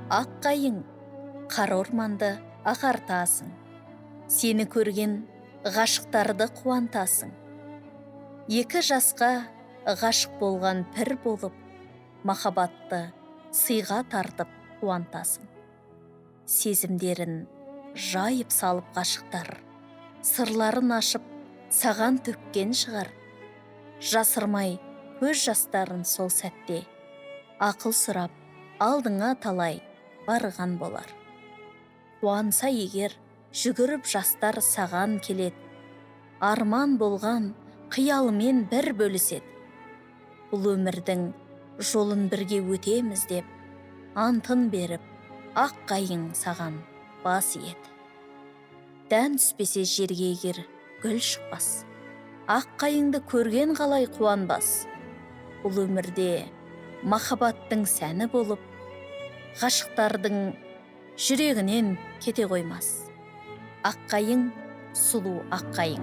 Ақ қайың қара орманды ағартасың. Сені көрген ғашықтарды қуантасың. Екі жасқа ғашық болған пір болып, махаббатты сыйға тартып қуантасың. Сезімдерін жайып салып ғашықтар, сырларын ашып саған төккен шығар. Жасырмай көз жастарын сол сәтте, ақыл сұрап алдыңа талай барған болар. Қуанса егер жүгіріп жастар саған келеді, арман болған қиялымен бір бөліседі. Бұл өмірдің жолын бірге өтеміз деп, антын беріп, ақ қайың саған бас иеді. Дән түспесе жерге егер гүл шықпас, ақ қайыңды көрген қалай қуанбас. Бұл өмірде махаббаттың сәні болып, ғашықтардың жүрегінен кете қоймас. Ақ қайың, сұлу ақ қайың.